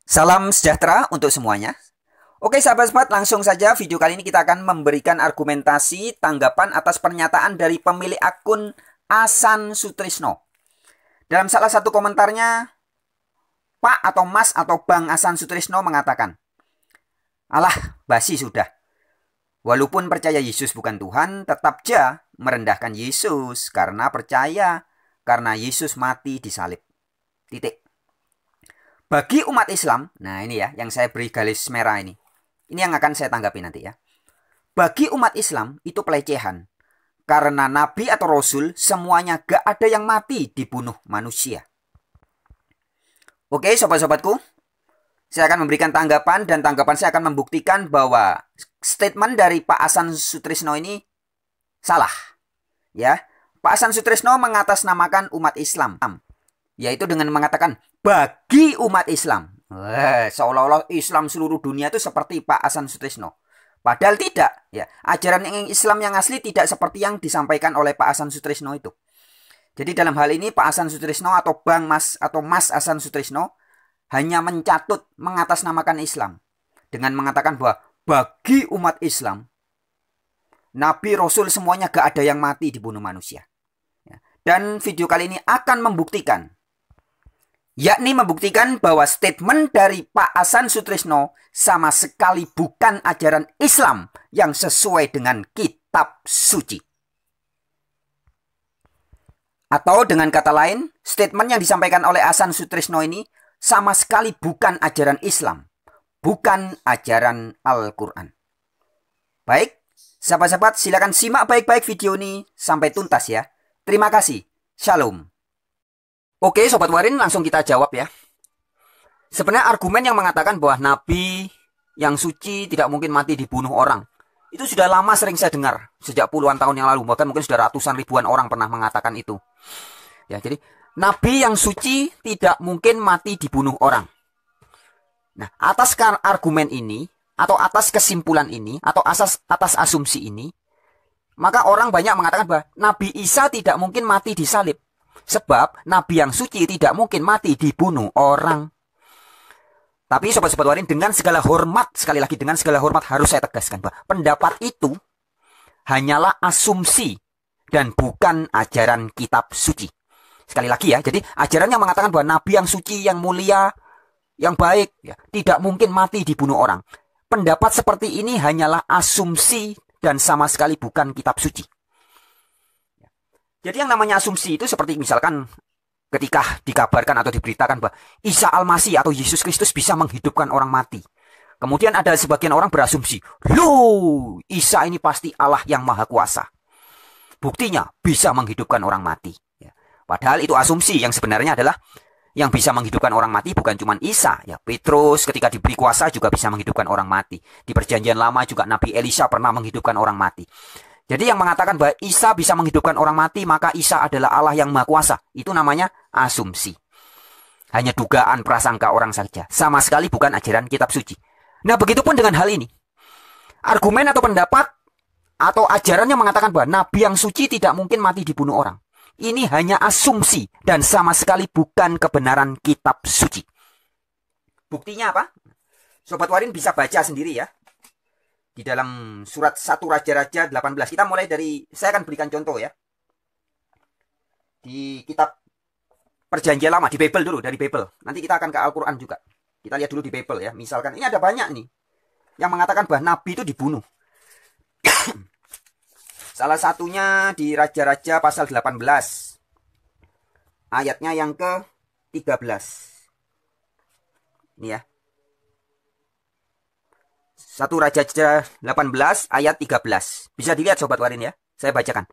Salam sejahtera untuk semuanya. Oke sahabat-sahabat, langsung saja video kali ini kita akan memberikan argumentasi tanggapan atas pernyataan dari pemilik akun Asan Sutrisno. Dalam salah satu komentarnya, Pak atau Mas atau Bang Asan Sutrisno mengatakan, "Alah, basi sudah. Walaupun percaya Yesus bukan Tuhan, tetap ja merendahkan Yesus karena percaya karena Yesus mati di salib. Titik. Bagi umat Islam," nah ini ya yang saya beri garis merah ini. Ini yang akan saya tanggapi nanti ya. Bagi umat Islam itu pelecehan. Karena nabi atau rasul semuanya gak ada yang mati dibunuh manusia. Oke sobat-sobatku, saya akan memberikan tanggapan dan tanggapan saya akan membuktikan bahwa statement dari Pak Asan Sutrisno ini salah. Ya, Pak Asan Sutrisno mengatasnamakan umat Islam, yaitu dengan mengatakan bagi umat Islam. Seolah-olah Islam seluruh dunia itu seperti Pak Asan Sutrisno. Padahal tidak. Ya, ajaran Islam yang asli tidak seperti yang disampaikan oleh Pak Asan Sutrisno itu. Jadi dalam hal ini Pak Asan Sutrisno atau Bang Mas atau Mas Asan Sutrisno hanya mencatut mengatasnamakan Islam dengan mengatakan bahwa bagi umat Islam, Nabi Rasul semuanya gak ada yang mati dibunuh manusia. Dan video kali ini akan membuktikan, yakni membuktikan bahwa statement dari Pak Asan Sutrisno sama sekali bukan ajaran Islam yang sesuai dengan kitab suci. Atau dengan kata lain, statement yang disampaikan oleh Asan Sutrisno ini sama sekali bukan ajaran Islam, bukan ajaran Al-Quran. Baik, sahabat-sahabat silakan simak baik-baik video ini sampai tuntas ya. Terima kasih. Shalom. Oke Sobat Warin, langsung kita jawab ya. Sebenarnya argumen yang mengatakan bahwa Nabi yang suci tidak mungkin mati dibunuh orang, itu sudah lama sering saya dengar. Sejak puluhan tahun yang lalu, bahkan mungkin sudah ratusan ribuan orang pernah mengatakan itu. Ya, jadi Nabi yang suci tidak mungkin mati dibunuh orang. Nah, atas argumen ini, atau atas kesimpulan ini, atau atas asumsi ini, maka orang banyak mengatakan bahwa Nabi Isa tidak mungkin mati disalib. Sebab Nabi yang suci tidak mungkin mati dibunuh orang. Tapi sobat-sobat Warin, dengan segala hormat, sekali lagi dengan segala hormat harus saya tegaskan bahwa pendapat itu hanyalah asumsi dan bukan ajaran kitab suci. Sekali lagi ya, jadi ajaran yang mengatakan bahwa Nabi yang suci, yang mulia, yang baik, ya, tidak mungkin mati dibunuh orang. Pendapat seperti ini hanyalah asumsi dan sama sekali bukan kitab suci. Jadi yang namanya asumsi itu seperti misalkan ketika dikabarkan atau diberitakan bahwa Isa Al-Masih atau Yesus Kristus bisa menghidupkan orang mati. Kemudian ada sebagian orang berasumsi, loh, Isa ini pasti Allah yang maha kuasa. Buktinya bisa menghidupkan orang mati. Padahal itu asumsi, yang sebenarnya adalah yang bisa menghidupkan orang mati bukan cuma Isa. Ya, Petrus ketika diberi kuasa juga bisa menghidupkan orang mati. Di perjanjian lama juga Nabi Elisa pernah menghidupkan orang mati. Jadi yang mengatakan bahwa Isa bisa menghidupkan orang mati, maka Isa adalah Allah yang maha kuasa. Itu namanya asumsi. Hanya dugaan prasangka orang saja. Sama sekali bukan ajaran kitab suci. Nah, begitupun dengan hal ini. Argumen atau pendapat atau ajaran yang mengatakan bahwa Nabi yang suci tidak mungkin mati dibunuh orang. Ini hanya asumsi dan sama sekali bukan kebenaran kitab suci. Buktinya apa? Sobat Warin bisa baca sendiri ya. Di dalam surat 1 Raja-Raja 18. Kita mulai dari, saya akan berikan contoh ya. Di kitab perjanjian lama, di Bible dulu, dari Bible. Nanti kita akan ke Al-Quran juga. Kita lihat dulu di Bible ya. Misalkan, ini ada banyak nih yang mengatakan bahwa Nabi itu dibunuh. Salah satunya di Raja-Raja pasal 18. Ayatnya yang ke-13. Ini ya. 1 Raja-Raja 18 ayat 13. Bisa dilihat Sobat Warin ya. Saya bacakan.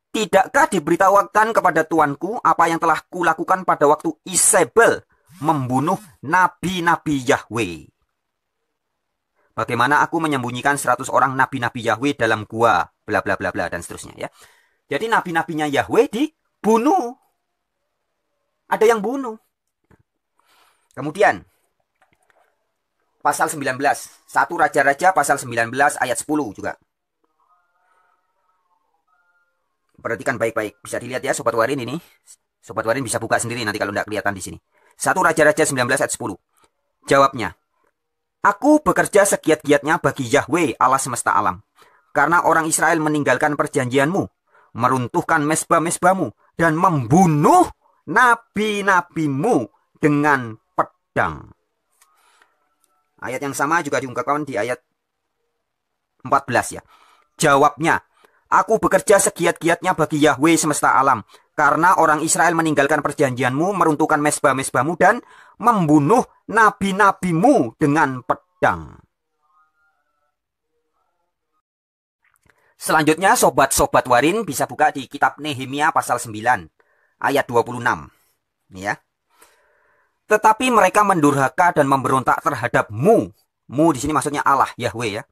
Tidakkah diberitahukan kepada tuanku apa yang telah kulakukan pada waktu Isabel membunuh nabi-nabi Yahweh? Bagaimana aku menyembunyikan 100 orang nabi-nabi Yahweh dalam gua, bla bla bla bla dan seterusnya ya. Jadi nabi-nabinya Yahweh dibunuh. Ada yang bunuh. Kemudian pasal 19. 1 Raja-Raja pasal 19 ayat 10 juga. Perhatikan baik-baik. Bisa dilihat ya Sobat Warin ini. Sobat Warin bisa buka sendiri nanti kalau tidak kelihatan di sini. 1 Raja-Raja 19 ayat 10. Jawabnya, aku bekerja segiat-giatnya bagi Yahweh Allah semesta alam. Karena orang Israel meninggalkan perjanjianmu, meruntuhkan mesbah-mesbahmu, dan membunuh nabi-nabimu dengan pedang. Ayat yang sama juga diungkapkan di ayat 14 ya. Jawabnya, aku bekerja segiat-giatnya bagi Yahweh semesta alam. Karena orang Israel meninggalkan perjanjianmu, meruntuhkan mesbah-mesbahmu, dan membunuh nabi-nabimu dengan pedang. Selanjutnya sobat-sobat warin bisa buka di kitab Nehemia pasal 9 ayat 26. Ini ya. Tetapi mereka mendurhaka dan memberontak terhadapmu. Mu di sini maksudnya Allah, Yahweh ya.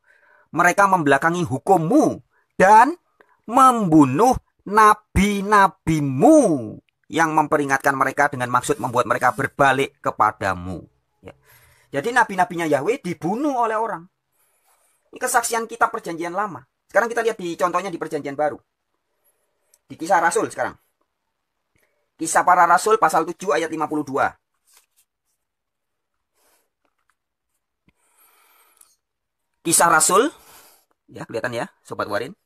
Mereka membelakangi hukummu dan membunuh nabi-nabimu yang memperingatkan mereka dengan maksud membuat mereka berbalik kepadamu. Ya. Jadi nabi-nabinya Yahweh dibunuh oleh orang. Ini kesaksian kitab perjanjian lama. Sekarang kita lihat di contohnya di perjanjian baru. Di Kisah Rasul sekarang. Kisah para Rasul pasal 7 ayat 52. Kisah Rasul, ya kelihatan ya Sobat Warin.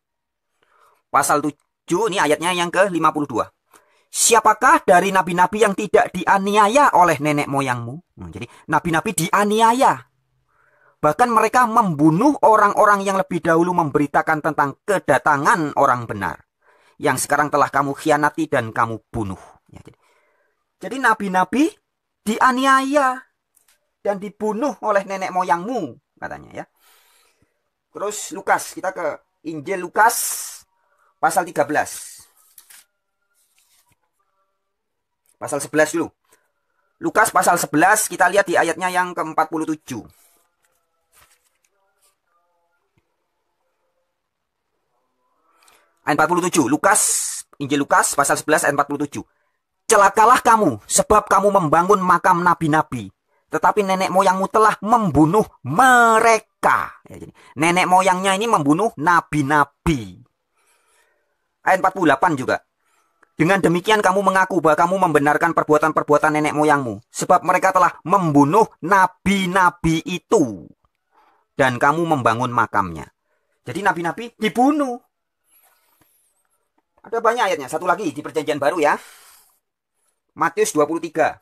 Pasal 7 ini ayatnya yang ke-52. Siapakah dari nabi-nabi yang tidak dianiaya oleh nenek moyangmu? Jadi nabi-nabi dianiaya. Bahkan mereka membunuh orang-orang yang lebih dahulu memberitakan tentang kedatangan orang benar. Yang sekarang telah kamu khianati dan kamu bunuh. Ya, jadi nabi-nabi dianiaya dan dibunuh oleh nenek moyangmu, katanya ya. Terus Lukas, kita ke Injil Lukas pasal 13. Pasal 11 dulu. Lukas pasal 11, kita lihat di ayatnya yang ke-47. Ayat 47, Injil Lukas pasal 11 ayat 47. Celakalah kamu, sebab kamu membangun makam nabi-nabi, tetapi nenek moyangmu telah membunuh mereka. Ya, jadi, nenek moyangnya ini membunuh nabi-nabi. Ayat 48 juga. Dengan demikian kamu mengaku bahwa kamu membenarkan perbuatan-perbuatan nenek moyangmu, sebab mereka telah membunuh nabi-nabi itu, dan kamu membangun makamnya. Jadi nabi-nabi dibunuh. Ada banyak ayatnya. Satu lagi di perjanjian baru ya. Matius 23.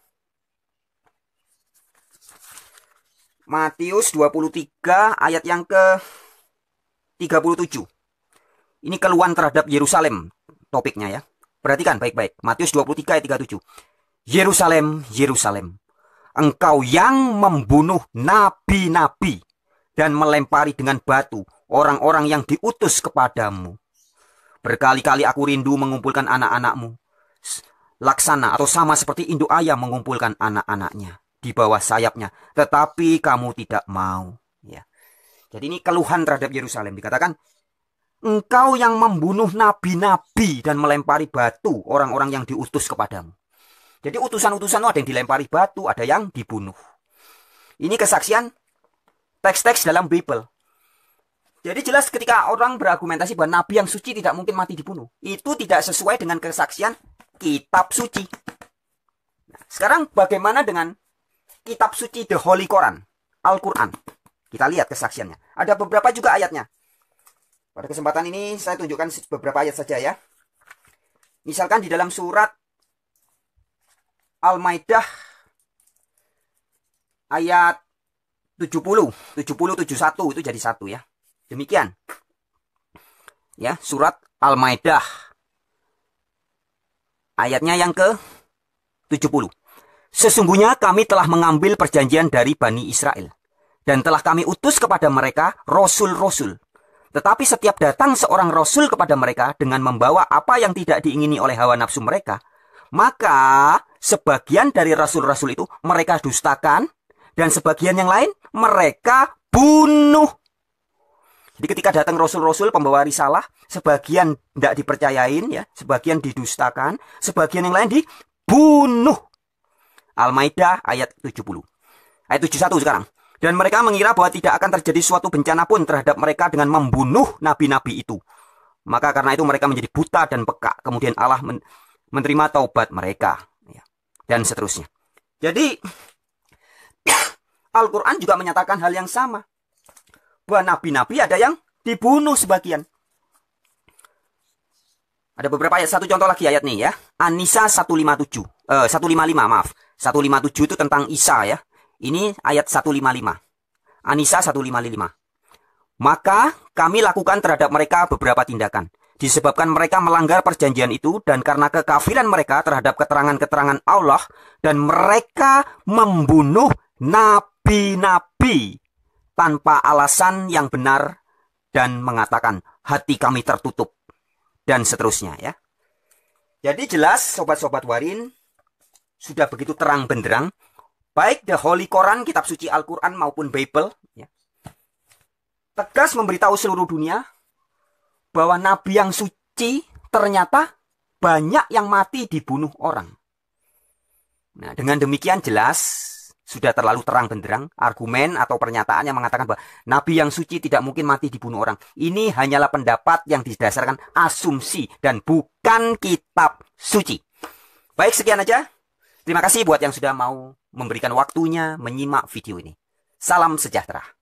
Matius 23 ayat yang ke-37. Ini keluhan terhadap Yerusalem topiknya ya. Perhatikan baik-baik. Matius 23 ayat 37. Yerusalem, Yerusalem, engkau yang membunuh nabi-nabi dan melempari dengan batu orang-orang yang diutus kepadamu. Berkali-kali aku rindu mengumpulkan anak-anakmu. Laksana atau sama seperti induk ayam mengumpulkan anak-anaknya di bawah sayapnya. Tetapi kamu tidak mau. Ya. Jadi ini keluhan terhadap Yerusalem. Dikatakan, engkau yang membunuh nabi-nabi dan melempari batu orang-orang yang diutus kepadamu. Jadi utusan-utusan itu ada yang dilempari batu, ada yang dibunuh. Ini kesaksian teks-teks dalam Bible. Jadi jelas ketika orang berargumentasi bahwa nabi yang suci tidak mungkin mati dibunuh. Itu tidak sesuai dengan kesaksian kitab suci. Nah, sekarang bagaimana dengan kitab suci The Holy Quran, Al-Quran? Kita lihat kesaksiannya. Ada beberapa juga ayatnya. Pada kesempatan ini saya tunjukkan beberapa ayat saja ya. Misalkan di dalam surat Al-Maidah ayat 70, 71 itu jadi satu ya. Demikian. Ya, surat Al-Maidah ayatnya yang ke-70. Sesungguhnya kami telah mengambil perjanjian dari Bani Israel dan telah kami utus kepada mereka rasul-rasul. Tetapi setiap datang seorang rasul kepada mereka dengan membawa apa yang tidak diingini oleh hawa nafsu mereka, maka sebagian dari rasul-rasul itu mereka dustakan dan sebagian yang lain mereka bunuh. Jadi ketika datang rasul-rasul pembawa risalah, sebagian tidak dipercayain ya, sebagian didustakan, sebagian yang lain dibunuh. Al-Maidah ayat 70. Ayat 71 sekarang. Dan mereka mengira bahwa tidak akan terjadi suatu bencana pun terhadap mereka dengan membunuh nabi-nabi itu. Maka karena itu mereka menjadi buta dan peka. Kemudian Allah menerima taubat mereka. Ya. Dan seterusnya. Jadi Al-Quran juga menyatakan hal yang sama. Bahwa nabi-nabi ada yang dibunuh sebagian. Ada beberapa ayat. Satu contoh lagi ayat nih ya. An-Nisa 155, maaf. 157 itu tentang Isa ya. Ini ayat 155. An-Nisa 155. Maka kami lakukan terhadap mereka beberapa tindakan. Disebabkan mereka melanggar perjanjian itu dan karena kekafiran mereka terhadap keterangan-keterangan Allah dan mereka membunuh nabi-nabi tanpa alasan yang benar dan mengatakan hati kami tertutup dan seterusnya ya. Jadi jelas sobat-sobat Warin sudah begitu terang benderang baik the Holy Quran, kitab suci Al-Quran maupun Bible ya, tegas memberitahu seluruh dunia bahwa nabi yang suci ternyata banyak yang mati dibunuh orang. Nah, dengan demikian jelas sudah terlalu terang benderang argumen atau pernyataan yang mengatakan bahwa nabi yang suci tidak mungkin mati dibunuh orang. Ini hanyalah pendapat yang didasarkan asumsi dan bukan kitab suci. Baik, sekian aja. Terima kasih buat yang sudah mau memberikan waktunya menyimak video ini. Salam sejahtera.